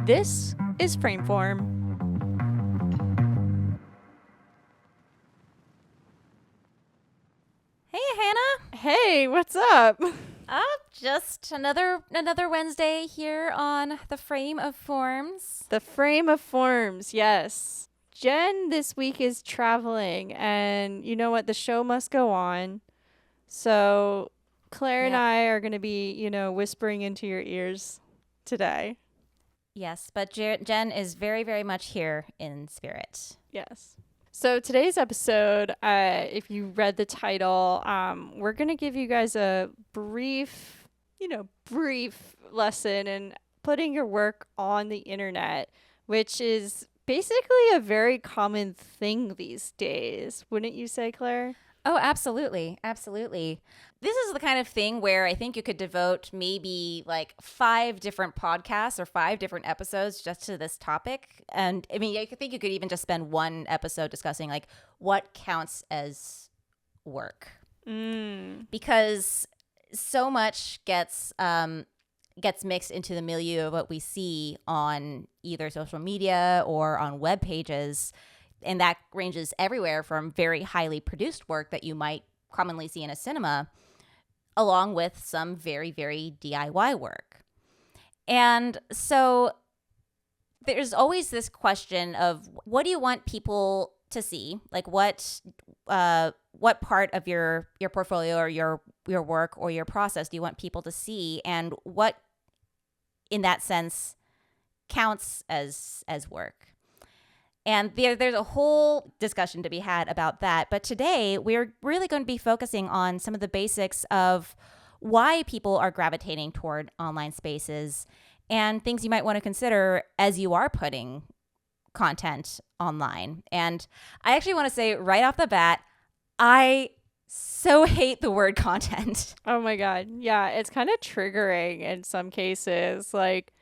This is Frameform. Hey, Hannah. Hey, what's up? Just another Wednesday here on the Frame of Forms. The frame of forms, yes. Jen this week is traveling, and you know what? The show must go on. So Claire and Yep. I are going to be, whispering into your ears today. Yes, but Jen is very, very much here in spirit. Yes. So today's episode, if you read the title, we're going to give you guys a brief lesson in putting your work on the internet, which is basically a very common thing these days. Wouldn't you say, Claire? Oh, absolutely. Absolutely. This is the kind of thing where I think you could devote maybe like 5 different podcasts or 5 different episodes just to this topic. And I mean, I think you could even just spend one episode discussing like what counts as work. Because so much gets mixed into the milieu of what we see on either social media or on web pages. And that ranges everywhere from very highly produced work that you might commonly see in a cinema, along with some very, very DIY work. And so there's always this question of what do you want people to see? Like what part of your portfolio or your work or your process do you want people to see, and what in that sense counts as work? And there's a whole discussion to be had about that. But today, we're really going to be focusing on some of the basics of why people are gravitating toward online spaces and things you might want to consider as you are putting content online. And I actually want to say right off the bat, I so hate the word content. Oh my God. Yeah, it's kind of triggering in some cases. Like,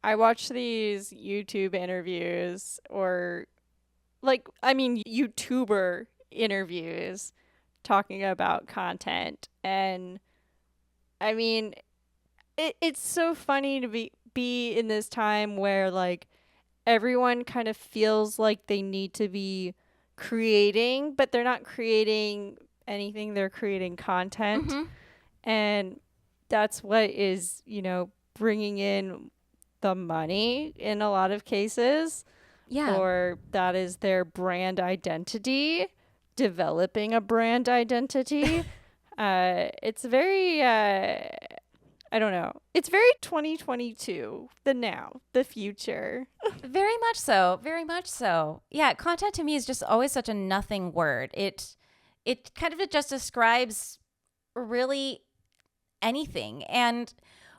I watch these YouTube interviews or YouTuber interviews talking about content. And I mean, it's so funny to be in this time where like everyone kind of feels like they need to be creating, but they're not creating anything, they're creating content. Mm-hmm. And that's what is, bringing in the money in a lot of cases. Yeah. Or that is their brand identity, developing a brand identity. It's very, I don't know. It's very 2022, the now, the future. Very much so. Very much so. Yeah, content to me is just always such a nothing word. It kind of just describes really anything. And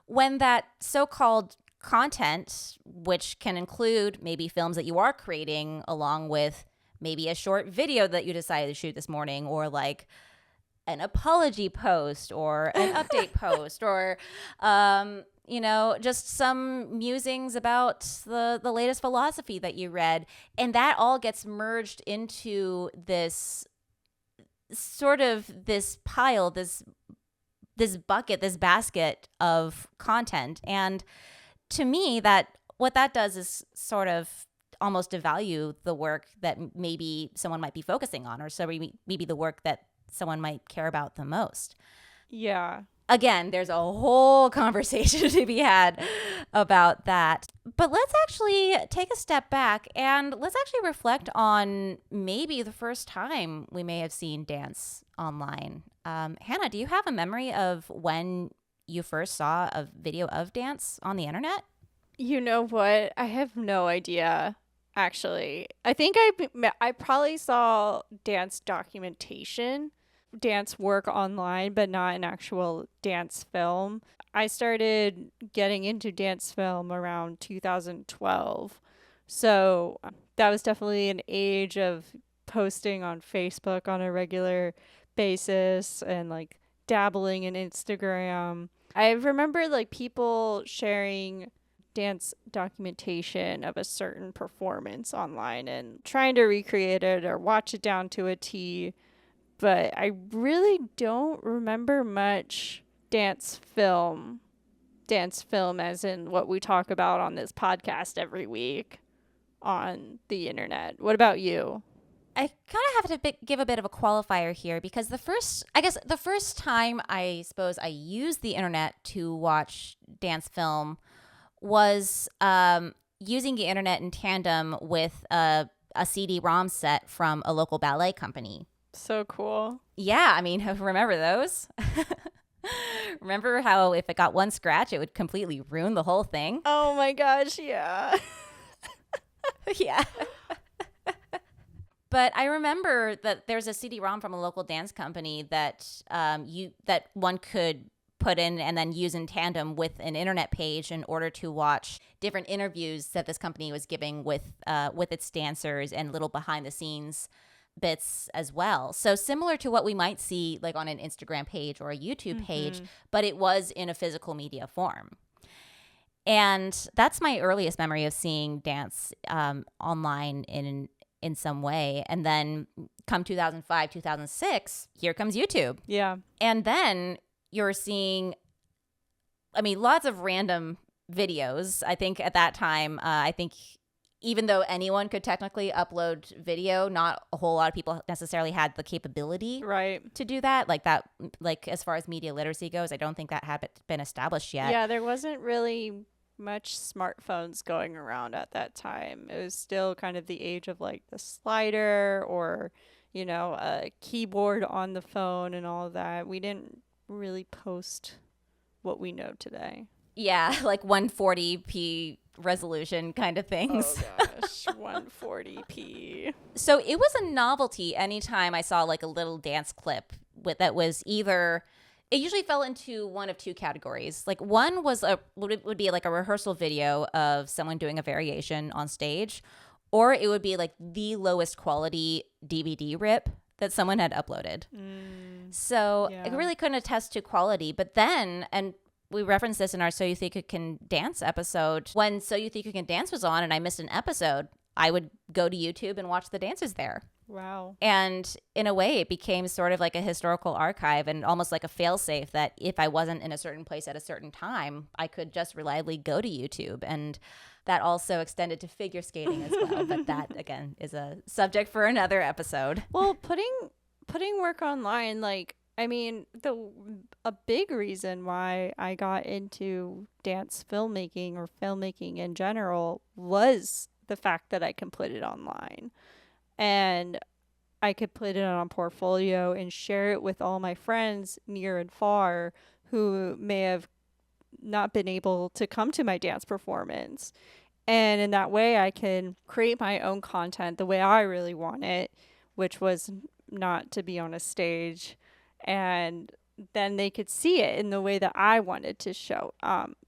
when that so-called content, which can include maybe films that you are creating along with maybe a short video that you decided to shoot this morning, or like an apology post or an update post, or just some musings about the latest philosophy that you read, and that all gets merged into this sort of this pile, this bucket, this basket of content. And to me, that what that does is sort of almost devalue the work that maybe someone might be focusing on, or so maybe the work that someone might care about the most. Yeah. Again, there's a whole conversation to be had about that. But let's actually take a step back and let's actually reflect on maybe the first time we may have seen dance online. Hannah, do you have a memory of when you first saw a video of dance on the internet? You know what? I have no idea, actually. I think I probably saw dance documentation, dance work online, but not an actual dance film. I started getting into dance film around 2012. So that was definitely an age of posting on Facebook on a regular basis and like dabbling in Instagram. I remember like people sharing dance documentation of a certain performance online and trying to recreate it or watch it down to a T. But I really don't remember much dance film dance film as in what we talk about on this podcast every week on the internet. What about you? I kind of have to give a bit of a qualifier here because the first time I suppose I used the internet to watch dance film was using the internet in tandem with a CD-ROM set from a local ballet company. So cool. Yeah, I mean, remember those? Remember how if it got one scratch, it would completely ruin the whole thing? Oh my gosh, yeah. Yeah. But I remember that there's a CD-ROM from a local dance company that that one could put in and then use in tandem with an internet page in order to watch different interviews that this company was giving with its dancers and little behind the scenes bits as well. So similar to what we might see like on an Instagram page or a YouTube page, but it was in a physical media form. And that's my earliest memory of seeing dance online in some way. And then come 2005, 2006, here comes YouTube. Yeah. And then you're seeing, I mean, lots of random videos. I think at that time, even though anyone could technically upload video, not a whole lot of people necessarily had the capability to do that. Like as far as media literacy goes, I don't think that had been established yet. Yeah, there wasn't really much smartphones going around at that time. It was still kind of the age of like the slider or, a keyboard on the phone and all of that. We didn't really post what we know today. Yeah, like 140p resolution kind of things. Oh gosh, 140p. So it was a novelty anytime I saw like a little dance clip that was either, it usually fell into one of two categories. Like one was would be like a rehearsal video of someone doing a variation on stage, or it would be like the lowest quality DVD rip that someone had uploaded. So I really couldn't attest to quality. But then, and we referenced this in our So You Think You Can Dance episode, when So You Think You Can Dance was on and I missed an episode, I would go to YouTube and watch the dances there. Wow. And in a way, it became sort of like a historical archive and almost like a failsafe that if I wasn't in a certain place at a certain time, I could just reliably go to YouTube. And that also extended to figure skating as well. But that, again, is a subject for another episode. Well, putting work online, like, I mean, a big reason why I got into dance filmmaking or filmmaking in general was the fact that I can put it online. And I could put it on a portfolio and share it with all my friends near and far who may have not been able to come to my dance performance. And in that way, I can create my own content the way I really want it, which was not to be on a stage. And then they could see it in the way that I wanted to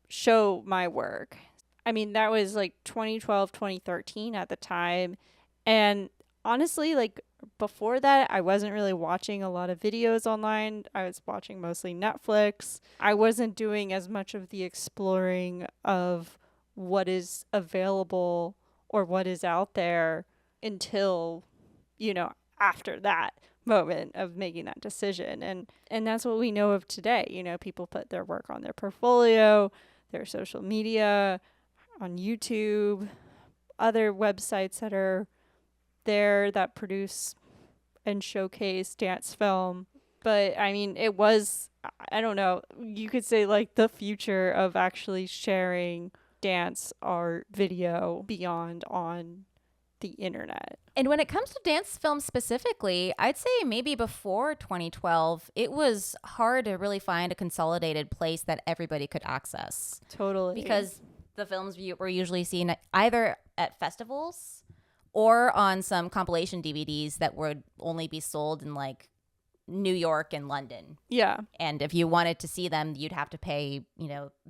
show my work. I mean, that was like 2012, 2013 at the time. And honestly, like before that, I wasn't really watching a lot of videos online. I was watching mostly Netflix. I wasn't doing as much of the exploring of what is available or what is out there until, after that moment of making that decision. And that's what we know of today. People put their work on their portfolio, their social media, on YouTube, other websites that are there that produce and showcase dance film. But I mean, it was, I don't know, you could say like the future of actually sharing dance art video beyond on the internet. And when it comes to dance film specifically, I'd say maybe before 2012, it was hard to really find a consolidated place that everybody could access. Totally. Because the films were usually seen either at festivals or on some compilation DVDs that would only be sold in like New York and London. Yeah. And if you wanted to see them, you'd have to pay,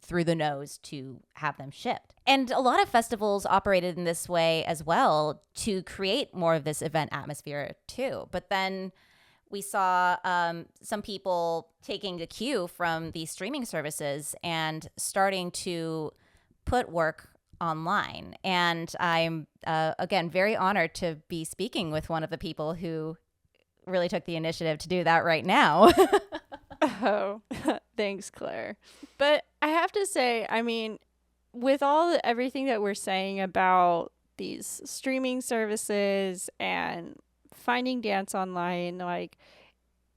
through the nose to have them shipped. And a lot of festivals operated in this way as well to create more of this event atmosphere too. But then we saw some people taking the cue from these streaming services and starting to put work online. And I'm, again, very honored to be speaking with one of the people who really took the initiative to do that right now. Oh, thanks, Claire. But I have to say, I mean, with everything that we're saying about these streaming services and finding dance online, like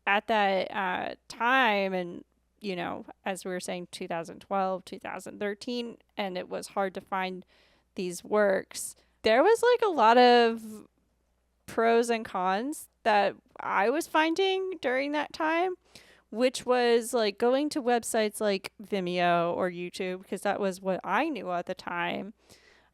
at that time, and as we were saying, 2012, 2013, and it was hard to find these works. There was like a lot of pros and cons that I was finding during that time, which was like going to websites like Vimeo or YouTube, because that was what I knew at the time.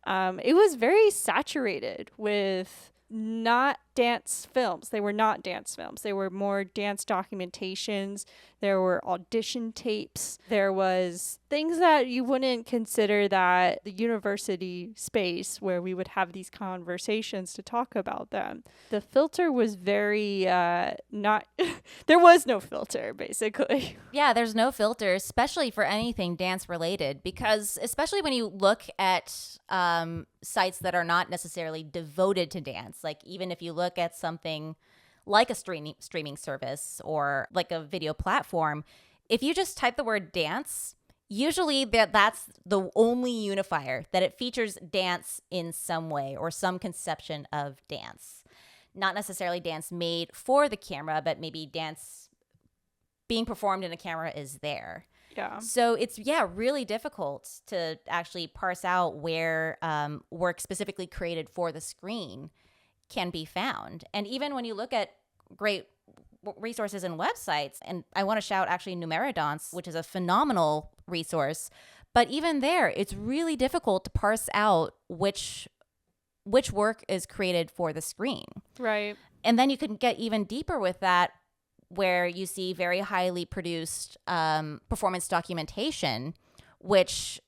It was very saturated with not dance films. They were not dance films. They were more dance documentations. There were audition tapes. There was things that you wouldn't consider that the university space where we would have these conversations to talk about them. The filter was very not there was no filter, basically. Yeah, there's no filter, especially for anything dance related, because especially when you look at sites that are not necessarily devoted to dance, like even if you look at something like a streaming service or like a video platform, if you just type the word dance, usually that's the only unifier, that it features dance in some way or some conception of dance. Not necessarily dance made for the camera, but maybe dance being performed in a camera is there. Yeah. So it's, really difficult to actually parse out where work specifically created for the screen can be found. And even when you look at great resources and websites, and I want to shout actually Numerodance, which is a phenomenal resource, but even there, it's really difficult to parse out which work is created for the screen. Right. And then you can get even deeper with that, where you see very highly produced performance documentation, which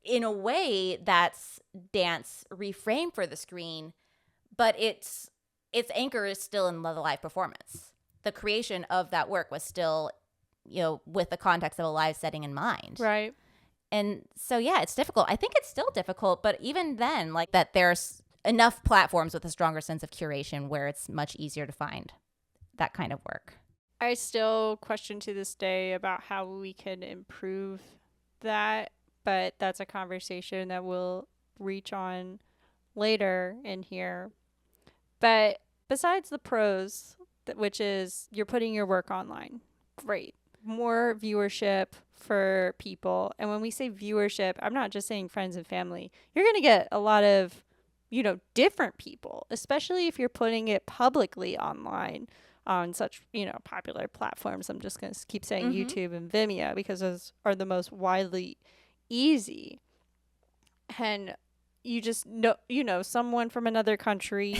in a way that's dance reframed for the screen, but its anchor is still in the live performance. The creation of that work was still, with the context of a live setting in mind. Right. And so, it's difficult. I think it's still difficult, but even then, like that, there's enough platforms with a stronger sense of curation where it's much easier to find that kind of work. I still question to this day about how we can improve that, but that's a conversation that we'll reach on later in here. But besides the pros, which is you're putting your work online, great. More viewership for people. And when we say viewership, I'm not just saying friends and family. You're going to get a lot of, different people, especially if you're putting it publicly online on such, popular platforms. I'm just going to keep saying YouTube and Vimeo because those are the most widely easy. And you just know, someone from another country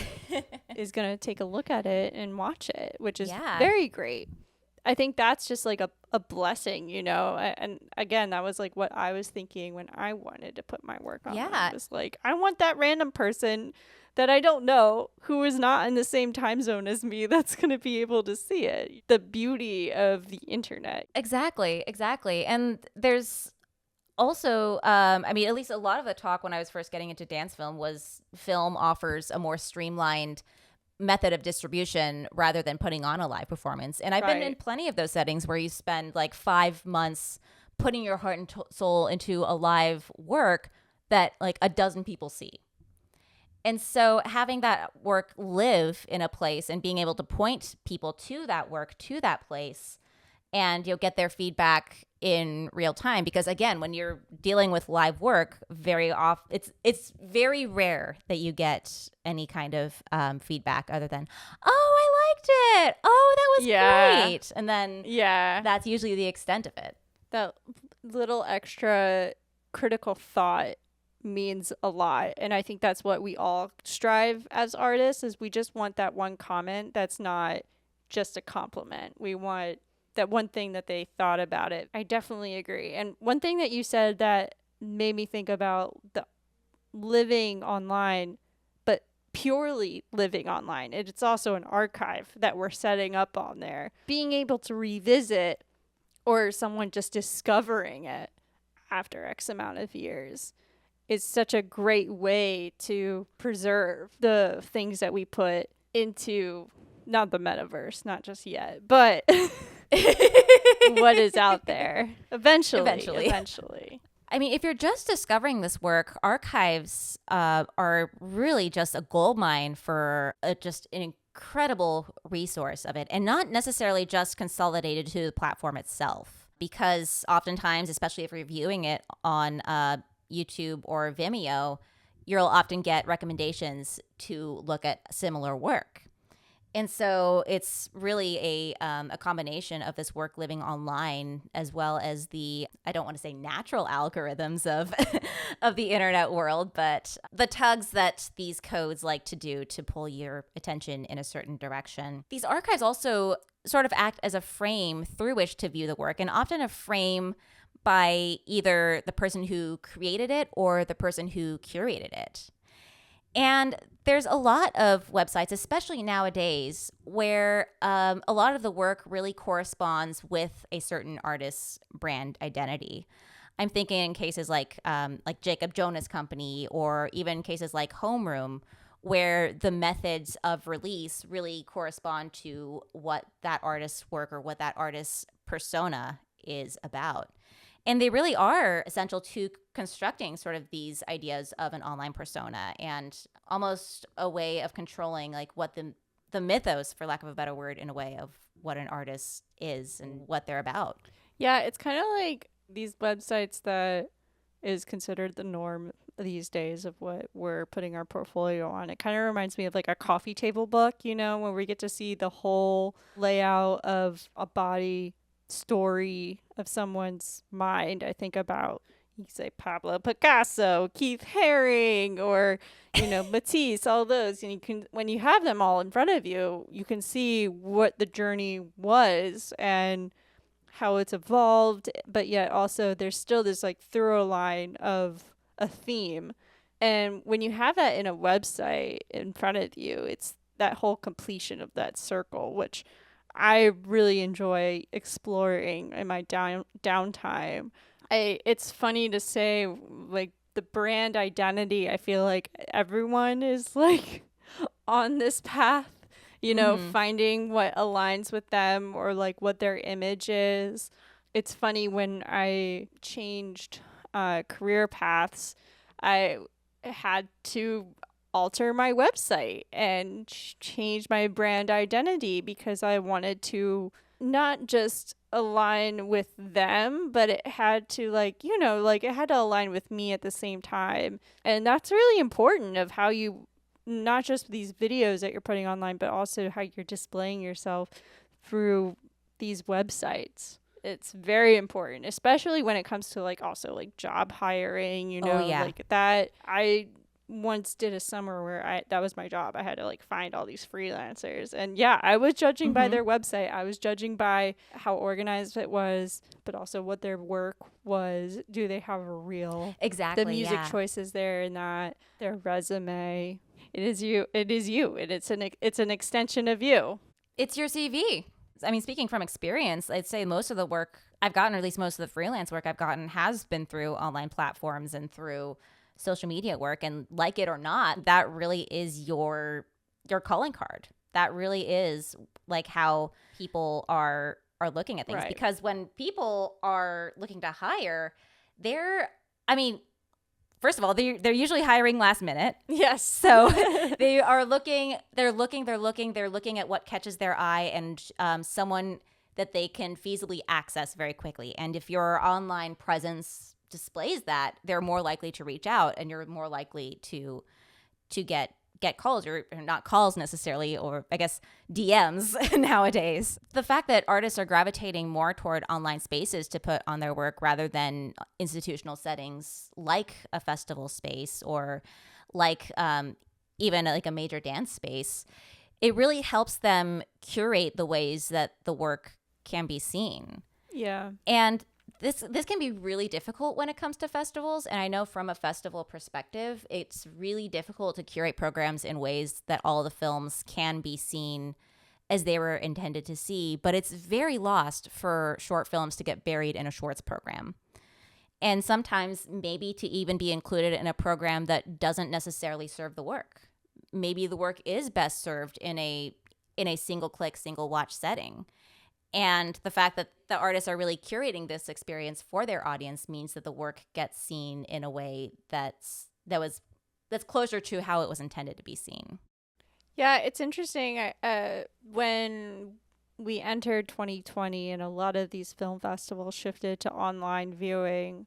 is going to take a look at it and watch it, which is very great. I think that's just like a blessing, and again, that was like what I was thinking when I wanted to put my work on. It was like, I want that random person that I don't know who is not in the same time zone as me that's going to be able to see it. The beauty of the internet. Exactly. And there's also, at least a lot of the talk when I was first getting into dance film was film offers a more streamlined method of distribution rather than putting on a live performance. And I've been in plenty of those settings where you spend like 5 months putting your heart and soul into a live work that like a dozen people see. And so having that work live in a place and being able to point people to that work, to that place, and you'll get their feedback in real time. Because again, when you're dealing with live work, it's very rare that you get any kind of feedback other than, oh, I liked it. Oh, that was great. And then that's usually the extent of it. That little extra critical thought means a lot, and I think that's what we all strive as artists, is we just want that one comment that's not just a compliment. We want that one thing that they thought about it. I definitely agree. And one thing that you said that made me think about the living online, but purely living online, it's also an archive that we're setting up on there. Being able to revisit, or someone just discovering it after X amount of years, is such a great way to preserve the things that we put into, not the metaverse, not just yet, but what is out there. Eventually. Eventually. I mean, if you're just discovering this work, archives are really just a goldmine for just an incredible resource of it, and not necessarily just consolidated to the platform itself. Because oftentimes, especially if you're viewing it on YouTube or Vimeo, you'll often get recommendations to look at similar work. And so it's really a combination of this work living online, as well as the, I don't want to say natural algorithms of of the internet world, but the tugs that these codes like to do to pull your attention in a certain direction. These archives also sort of act as a frame through which to view the work, and often a frame by either the person who created it or the person who curated it. And there's a lot of websites, especially nowadays, where a lot of the work really corresponds with a certain artist's brand identity. I'm thinking in cases like Jacob Jonas Company, or even cases like Homeroom, where the methods of release really correspond to what that artist's work or what that artist's persona is about. And they really are essential to constructing sort of these ideas of an online persona, and almost a way of controlling like what the mythos, for lack of a better word, in a way, of what an artist is and what they're about. Yeah, it's kind of like these websites that is considered the norm these days of what we're putting our portfolio on. It kind of reminds me of like a coffee table book, where we get to see the whole layout of a body story of someone's mind. I think about, you say, Pablo Picasso, Keith Haring, or Matisse, all those. And you can, when you have them all in front of you, you can see what the journey was and how it's evolved, but yet also there's still this like through line of a theme. And when you have that in a website in front of you, it's that whole completion of that circle, which I really enjoy exploring in my downtime. It's funny to say, like, the brand identity, I feel like everyone is like on this path, finding what aligns with them or like what their image is. It's funny, when I changed career paths, I had to alter my website and change my brand identity because I wanted to not just align with them, but it had to it had to align with me at the same time. And that's really important, of how you, not just these videos that you're putting online, but also how you're displaying yourself through these websites. It's very important, especially when it comes to like also like job hiring, Oh, yeah. like that. I once did a summer where that was my job. I had to like find all these freelancers, and yeah, I was judging by their website. I was judging by how organized it was, but also what their work was. Do they have a reel? Exactly. The music choices there, and not their resume. It is you, and it's an extension of you. It's your CV. I mean, speaking from experience, I'd say most of the work I've gotten, or at least most of the freelance work I've gotten, has been through online platforms and through social media work. And like it or not, that really is your calling card. That really is like how people are looking at things. Right. Because when people are looking to hire, first of all, they're usually hiring last minute. Yes. So they are looking at what catches their eye, and someone that they can feasibly access very quickly. And if your online presence displays that, they're more likely to reach out, and you're more likely to get calls, or not calls necessarily, or I guess DMs nowadays. The fact that artists are gravitating more toward online spaces to put on their work rather than institutional settings like a festival space, or like even like a major dance space, it really helps them curate the ways that the work can be seen. Yeah. And this can be really difficult when it comes to festivals. And I know from a festival perspective, it's really difficult to curate programs in ways that all the films can be seen as they were intended to see. But it's very lost for short films to get buried in a shorts program. And sometimes maybe to even be included in a program that doesn't necessarily serve the work. Maybe the work is best served in a single click, single watch setting. And the fact that the artists are really curating this experience for their audience means that the work gets seen in a way that's closer to how it was intended to be seen. Yeah, it's interesting. When we entered 2020 and a lot of these film festivals shifted to online viewing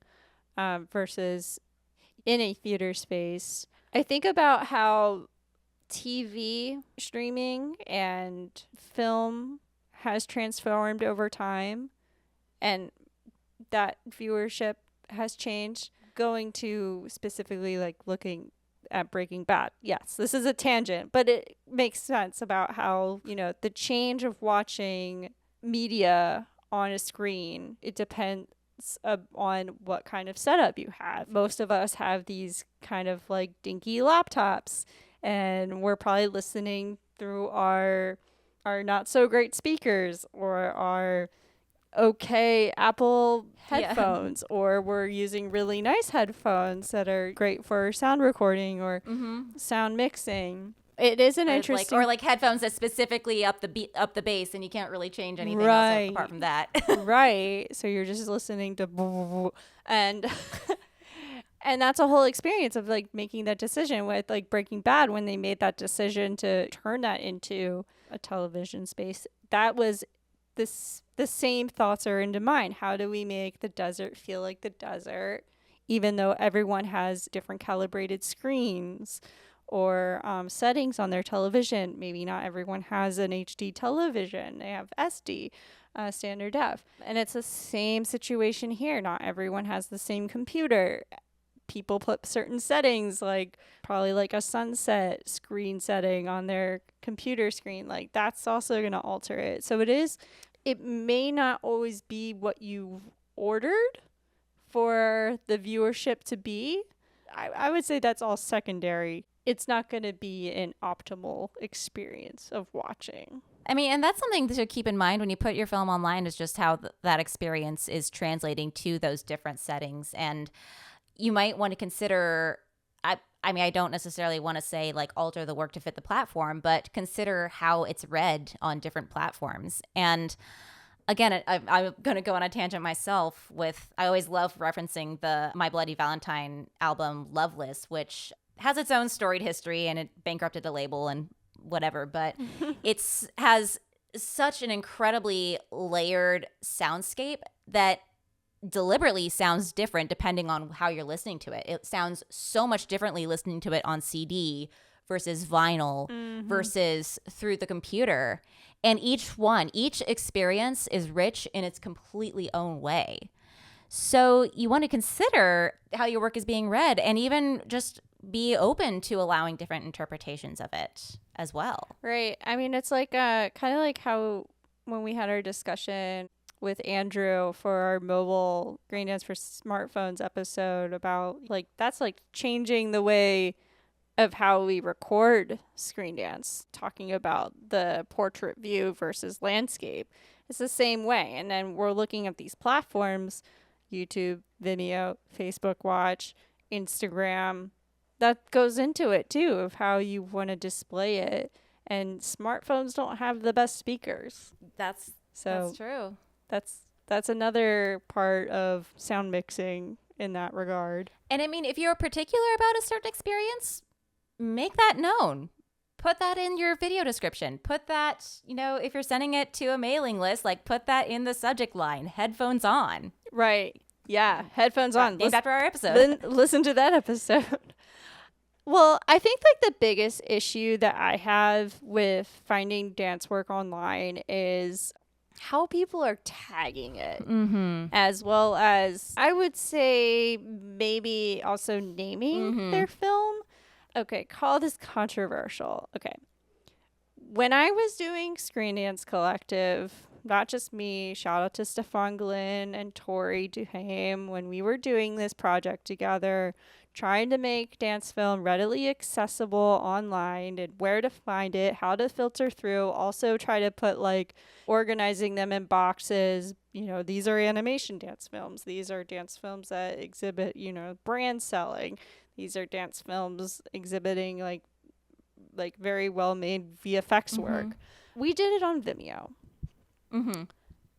versus in a theater space, I think about how TV streaming and film has transformed over time, and that viewership has changed. Going to specifically like looking at Breaking Bad. Yes, this is a tangent, but it makes sense about how, the change of watching media on a screen, it depends on what kind of setup you have. Most of us have these kind of like dinky laptops, and we're probably listening through our not so great speakers or our okay Apple headphones, or we're using really nice headphones that are great for sound recording or sound mixing. It is an interesting, or like headphones that specifically up the bass, and you can't really change anything right, else apart from that. right. So you're just listening to and and that's a whole experience of like making that decision with like Breaking Bad. When they made that decision to turn that into a television space, that was the same thoughts are into mind. How do we make the desert feel like the desert, even though everyone has different calibrated screens or settings on their television? Maybe not everyone has an HD television. They have SD, standard def. And it's the same situation here. Not everyone has the same computer. People put certain settings, like probably like a sunset screen setting on their computer screen. Like that's also going to alter it. So it may not always be what you ordered for the viewership to be. I would say that's all secondary. It's not going to be an optimal experience of watching. I mean, and that's something to keep in mind when you put your film online, is just how that experience is translating to those different settings. And you might want to consider, I mean, I don't necessarily want to say like alter the work to fit the platform, but consider how it's read on different platforms. And again, I'm going to go on a tangent myself I always love referencing the My Bloody Valentine album Loveless, which has its own storied history and it bankrupted the label and whatever, but has such an incredibly layered soundscape that deliberately sounds different depending on how you're listening to it. It sounds so much differently listening to it on CD versus vinyl versus through the computer. And each experience is rich in its completely own way. So you want to consider how your work is being read and even just be open to allowing different interpretations of it as well. Right. I mean, it's like kind of like how when we had our discussion with Andrew for our mobile Green Dance for Smartphones episode about like that's like changing the way of how we record Screen Dance, talking about the portrait view versus landscape. It's the same way. And then we're looking at these platforms, YouTube, Vimeo, Facebook Watch, Instagram. That goes into it too, of how you want to display it. And smartphones don't have the best speakers. That's true. That's another part of sound mixing in that regard. And I mean, if you're particular about a certain experience, make that known. Put that in your video description. Put that, if you're sending it to a mailing list, like put that in the subject line, headphones on. Right. Yeah. Headphones on. Named after our episode. Listen to that episode. Well, I think like the biggest issue that I have with finding dance work online is how people are tagging it, as well as I would say maybe also naming their film. Okay, call this controversial. Okay. When I was doing Screen Dance Collective, not just me, shout out to Stefan Glynn and Tori Duhame, when we were doing this project together, trying to make dance film readily accessible online and where to find it, how to filter through, also try to put like organizing them in boxes. These are animation dance films. These are dance films that exhibit, brand selling. These are dance films exhibiting like very well made VFX work. We did it on Vimeo.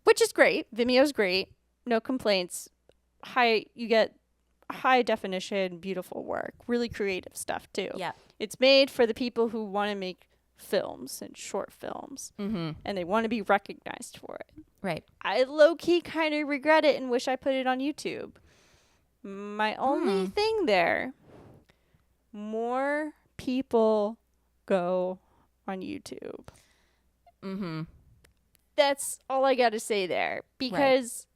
which is great. Vimeo's great. No complaints. You get high definition, beautiful work, really creative stuff too. Yeah. It's made for the people who want to make films and short films, and they want to be recognized for it. Right. I low-key kind of regret it and wish I put it on YouTube. My only thing there, more people go on YouTube. That's all I got to say there, because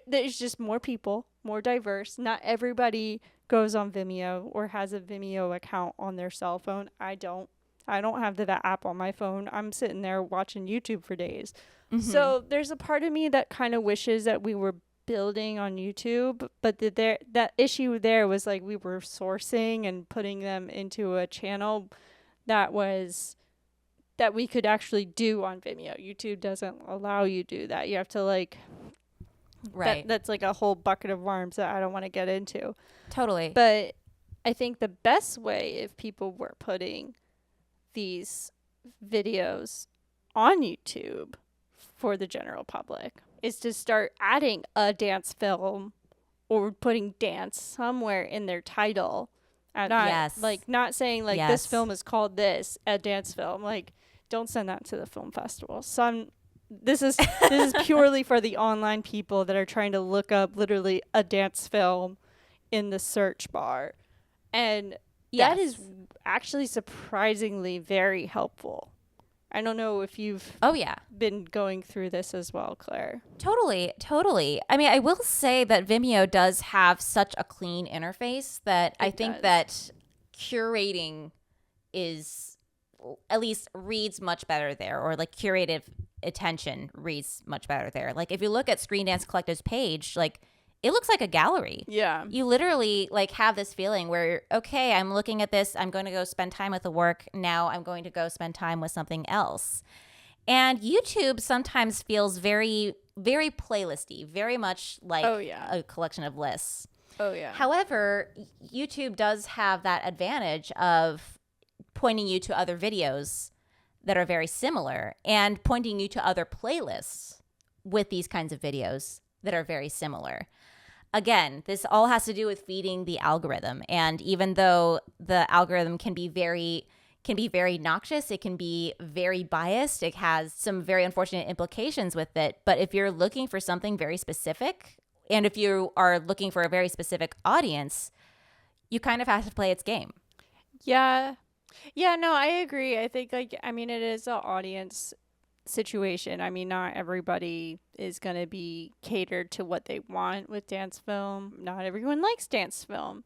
there's just more people, more diverse. Not everybody goes on Vimeo or has a Vimeo account on their cell phone. I don't have that app on my phone. I'm sitting there watching YouTube for days. So there's a part of me that kind of wishes that we were building on YouTube, but that issue there was like we were sourcing and putting them into a channel that we could actually do on Vimeo. YouTube doesn't allow you to do that. You have to like, right. That's like a whole bucket of worms that I don't want to get into. Totally. But I think the best way, if people were putting these videos on YouTube for the general public, is to start adding a dance film or putting dance somewhere in their title. And not saying like this film is called this, a dance film. Like, don't send that to the film festival. This is purely for the online people that are trying to look up literally a dance film in the search bar. And that is actually surprisingly very helpful. I don't know if you've been going through this as well, Claire. Totally. I mean, I will say that Vimeo does have such a clean interface that I think that curating is, at least reads much better there, or like curative attention reads much better there. Like if you look at Screen Dance Collective's page, like it looks like a gallery. Yeah. You literally like have this feeling where, okay, I'm looking at this, I'm going to go spend time with the work. Now I'm going to go spend time with something else. And YouTube sometimes feels very, very playlisty, very much like a collection of lists. Oh, yeah. However, YouTube does have that advantage of pointing you to other videos that are very similar and pointing you to other playlists with these kinds of videos that are very similar. Again, this all has to do with feeding the algorithm. And even though the algorithm can be very noxious, it can be very biased, it has some very unfortunate implications with it. But if you're looking for something very specific, and if you are looking for a very specific audience, you kind of have to play its game. Yeah. Yeah, no, I agree. I think it is an audience situation. I mean, not everybody is going to be catered to what they want with dance film. Not everyone likes dance film.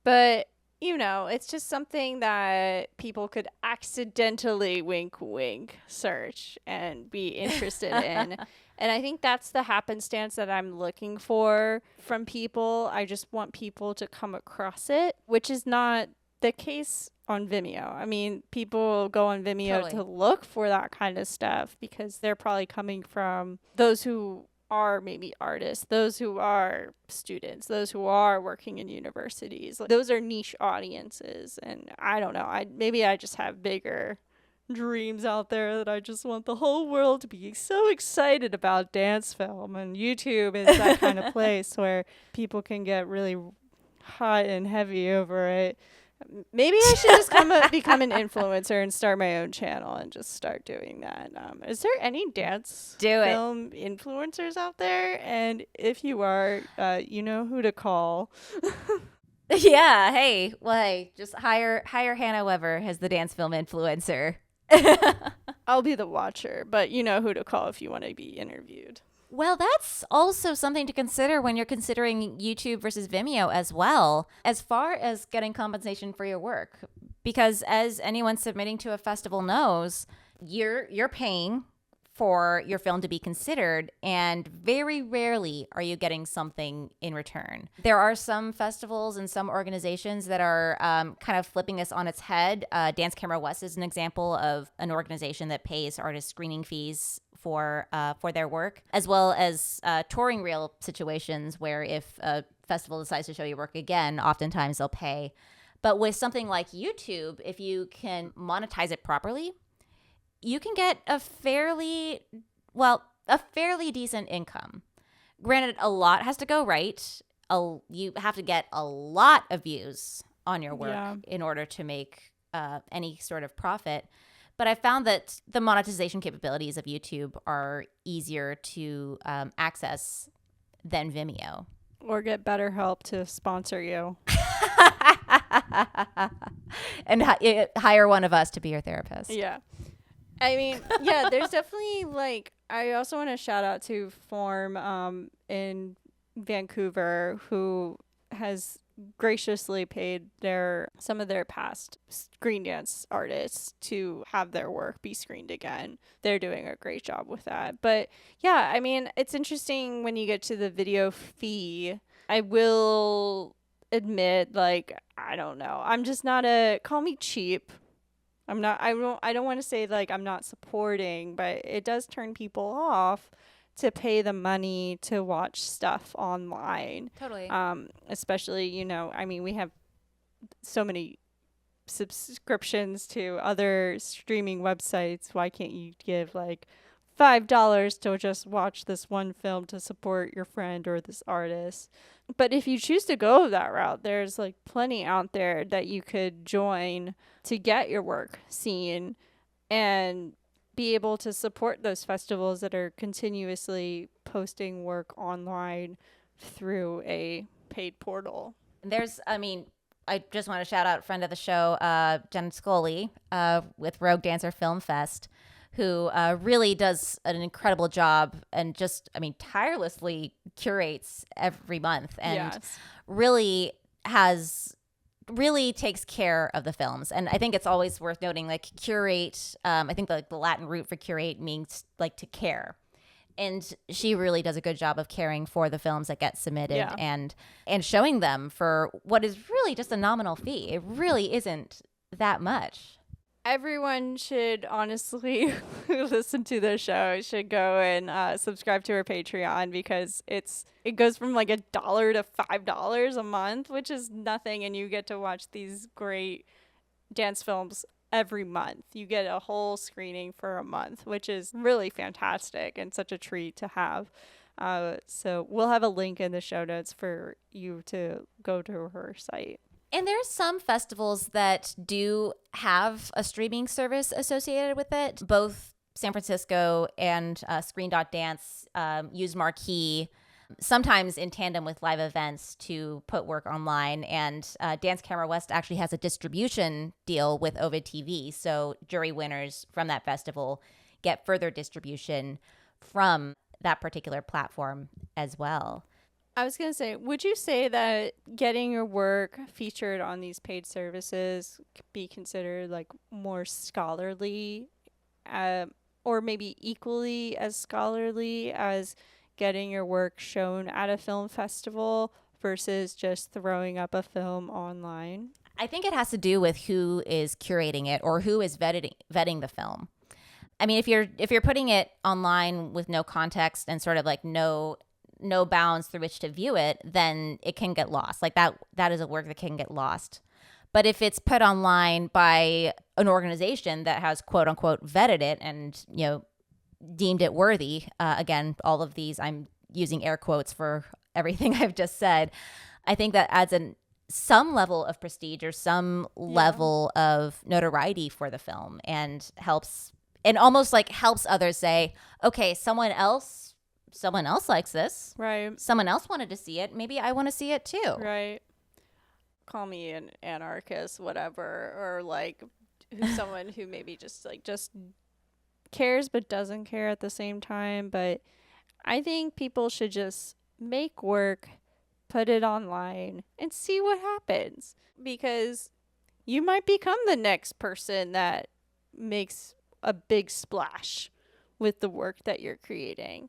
But, it's just something that people could accidentally wink, wink, search and be interested in. And I think that's the happenstance that I'm looking for from people. I just want people to come across it, which is not the case on Vimeo. I mean, people go on Vimeo to look for that kind of stuff because they're probably coming from those who are maybe artists, those who are students, those who are working in universities. Like, those are niche audiences. And I don't know. Maybe I just have bigger dreams out there that I just want the whole world to be so excited about dance film. And YouTube is that kind of place where people can get really hot and heavy over it. Maybe I should just become an influencer and start my own channel and just start doing that. Is there any dance film influencers out there? And if you are, you know who to call. Yeah. Hey, just hire Hannah Weber as the dance film influencer. I'll be the watcher, but you know who to call if you want to be interviewed. Well, that's also something to consider when you're considering YouTube versus Vimeo as well, as far as getting compensation for your work. Because as anyone submitting to a festival knows, you're paying for your film to be considered, and very rarely are you getting something in return. There are some festivals and some organizations that are kind of flipping this on its head. Dance Camera West is an example of an organization that pays artists screening fees for their work, as well as touring reel situations where if a festival decides to show your work again, oftentimes they'll pay. But with something like YouTube, if you can monetize it properly, you can get a fairly, well, a fairly decent income. Granted, a lot has to go right. You have to get a lot of views on your work Yeah. in order to make any sort of profit. But I found that the monetization capabilities of YouTube are easier to access than Vimeo. Or get BetterHelp to sponsor you. And hire one of us to be your therapist. Yeah. I mean, yeah, there's definitely like, I also want to shout out to Form in Vancouver, who has graciously paid some of their past screen dance artists to have their work be screened again. They're doing a great job with that. But yeah, I mean, it's interesting when you get to the video fee. I will admit, like, I don't know. I'm just not call me cheap. I don't want to say like I'm not supporting, but it does turn people off to pay the money to watch stuff online. Totally. Especially, I mean, we have so many subscriptions to other streaming websites. Why can't you give like $5 to just watch this one film to support your friend or this artist? But if you choose to go that route, there's like plenty out there that you could join to get your work seen and be able to support those festivals that are continuously posting work online through a paid portal. I just want to shout out a friend of the show, Jen Scully, with Rogue Dancer Film Fest, who really does an incredible job and tirelessly curates every month and Yes. really takes care of the films. And I think it's always worth noting, like, curate, I think the Latin root for curate means like to care. And she really does a good job of caring for the films that get submitted and showing them for what is really just a nominal fee. It really isn't that much. Everyone should honestly who listen to the show should go and subscribe to her Patreon, because it goes from like $1 to $5 a month, which is nothing, and you get to watch these great dance films every month. You get a whole screening for a month, which is really fantastic and such a treat to have. So we'll have a link in the show notes for you to go to her site. And there's some festivals that do have a streaming service associated with it. Both San Francisco and Screen.Dance use Marquee, sometimes in tandem with live events, to put work online. And Dance Camera West actually has a distribution deal with Ovid TV. So jury winners from that festival get further distribution from that particular platform as well. I was going to say, would you say that getting your work featured on these paid services could be considered like more scholarly, or maybe equally as scholarly as getting your work shown at a film festival versus just throwing up a film online? I think it has to do with who is curating it or who is vetting the film. I mean, if you're putting it online with no context and sort of like no bounds through which to view it, then it can get lost. Like that is a work that can get lost. But if it's put online by an organization that has quote unquote vetted it and, deemed it worthy, again, all of these, I'm using air quotes for everything I've just said, I think that adds some level of prestige or some level of notoriety for the film and almost helps others say, okay, someone else likes this. Right. Someone else wanted to see it. Maybe I want to see it too. Right. Call me an anarchist, whatever, or like someone who maybe just cares but doesn't care at the same time. But I think people should just make work, put it online, and see what happens, because you might become the next person that makes a big splash with the work that you're creating.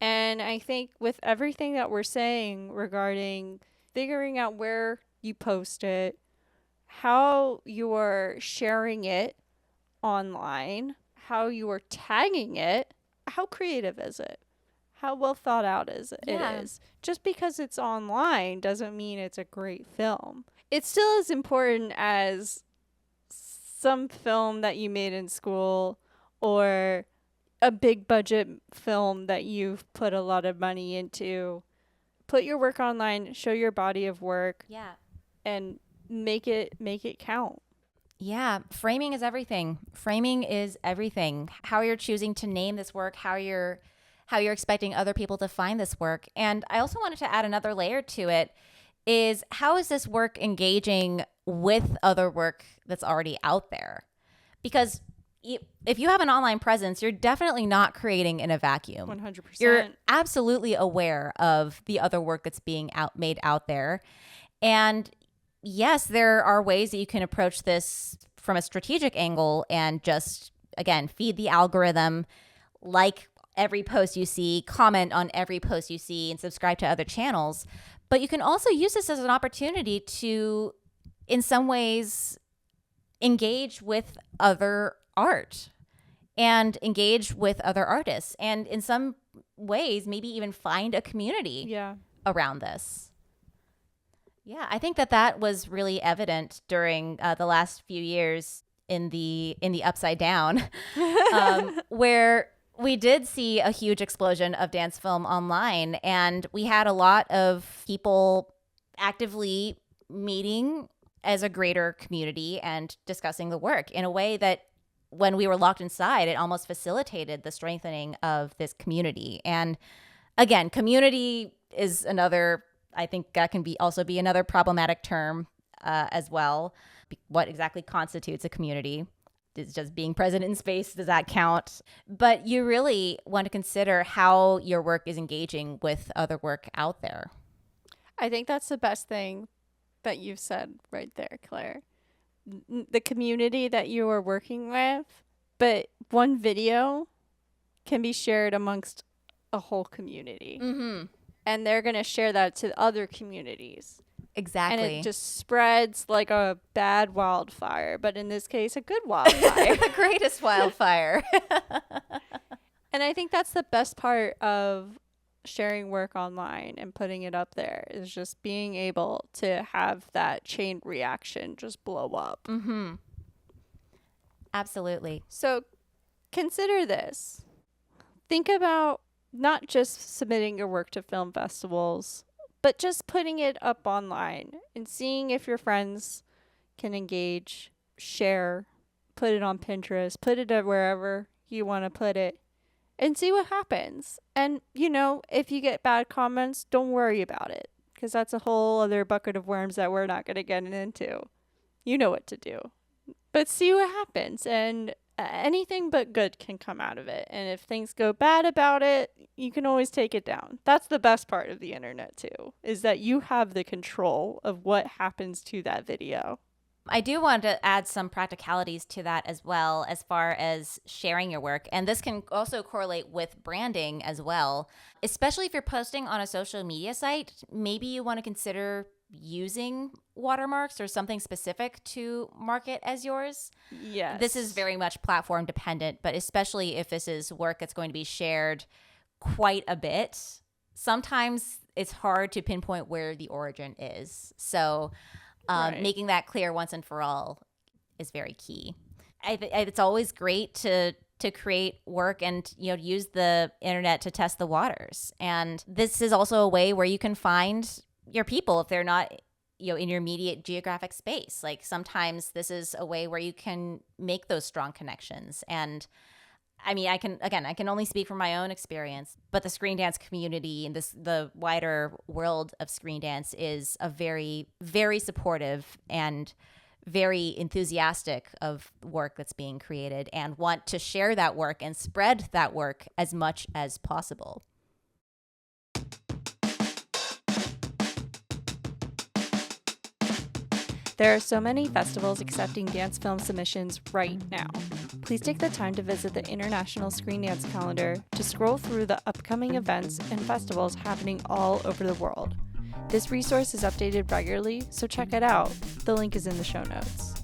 And I think with everything that we're saying regarding figuring out where you post it, how you are sharing it online, how you are tagging it, how creative is it? How well thought out is it? Yeah. It is. Just because it's online doesn't mean it's a great film. It's still as important as some film that you made in school, or a big budget film that you've put a lot of money into. Put your work online, show your body of work, Yeah. and make it count. Yeah, framing is everything. Framing is everything. How you're choosing to name this work, how you're expecting other people to find this work. And I also wanted to add another layer to it is how is this work engaging with other work that's already out there? Because if you have an online presence, you're definitely not creating in a vacuum. 100%. You're absolutely aware of the other work that's being made out there. And yes, there are ways that you can approach this from a strategic angle and just, again, feed the algorithm, like every post you see, comment on every post you see, and subscribe to other channels. But you can also use this as an opportunity to, in some ways, engage with other art and engage with other artists. And in some ways, maybe even find a community Yeah. around this. Yeah, I think that was really evident during the last few years in the Upside Down, where we did see a huge explosion of dance film online, and we had a lot of people actively meeting as a greater community and discussing the work in a way that when we were locked inside, it almost facilitated the strengthening of this community. And again, community is another, I think that can also be another problematic term as well. What exactly constitutes a community? Is just being present in space, does that count? But you really want to consider how your work is engaging with other work out there. I think that's the best thing that you've said right there, Claire. The community that you are working with, but one video can be shared amongst a whole community. Mm-hmm. And they're going to share that to other communities. Exactly. And it just spreads like a bad wildfire, but in this case, a good wildfire. The greatest wildfire. And I think that's the best part of sharing work online and putting it up there is just being able to have that chain reaction just blow up. Mm-hmm. Absolutely. So consider this. Think about not just submitting your work to film festivals, but just putting it up online and seeing if your friends can engage, share, put it on Pinterest, put it wherever you want to put it, and see what happens. And, if you get bad comments, don't worry about it, because that's a whole other bucket of worms that we're not going to get into. You know what to do. But see what happens, and anything but good can come out of it. And if things go bad about it, you can always take it down. That's the best part of the internet too, is that you have the control of what happens to that video. I do want to add some practicalities to that as well, as far as sharing your work. And this can also correlate with branding as well, especially if you're posting on a social media site. Maybe you want to consider using watermarks or something specific to market as yours. Yes. This is very much platform dependent, but especially if this is work that's going to be shared quite a bit, sometimes it's hard to pinpoint where the origin is. So Right. making that clear once and for all is very key. It's always great to create work and use the internet to test the waters. And this is also a way where you can find your people if they're not in your immediate geographic space. Like sometimes this is a way where you can make those strong connections. And I mean, I can only speak from my own experience, but the screen dance community and the wider world of screen dance is a very, very supportive and very enthusiastic of work that's being created and want to share that work and spread that work as much as possible. There are so many festivals accepting dance film submissions right now. Please take the time to visit the International Screen Dance Calendar to scroll through the upcoming events and festivals happening all over the world. This resource is updated regularly, so check it out. The link is in the show notes.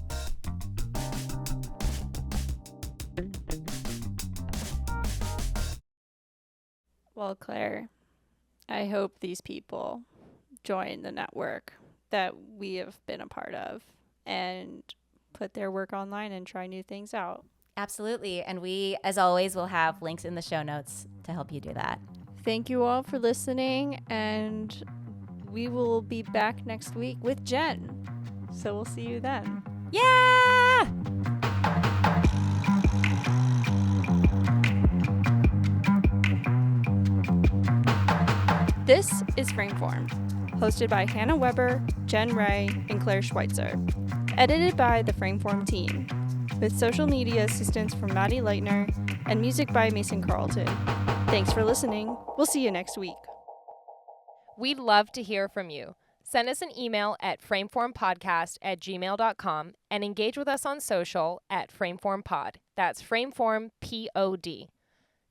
Well, Claire, I hope these people join the network that we have been a part of and put their work online and try new things out. Absolutely. And we, as always, will have links in the show notes to help you do that. Thank you all for listening, and we will be back next week with Jen. So we'll see you then. Yeah! This is Frameform, hosted by Hannah Weber, Jen Ray, and Claire Schweitzer. Edited by the Frameform team, with social media assistance from Maddie Leitner and music by Mason Carlton. Thanks for listening. We'll see you next week. We'd love to hear from you. Send us an email at frameformpodcast@gmail.com and engage with us on social at frameformpod. That's frameformpod.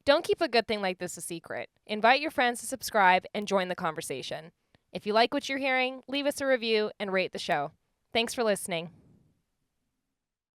Don't keep a good thing like this a secret. Invite your friends to subscribe and join the conversation. If you like what you're hearing, leave us a review and rate the show. Thanks for listening.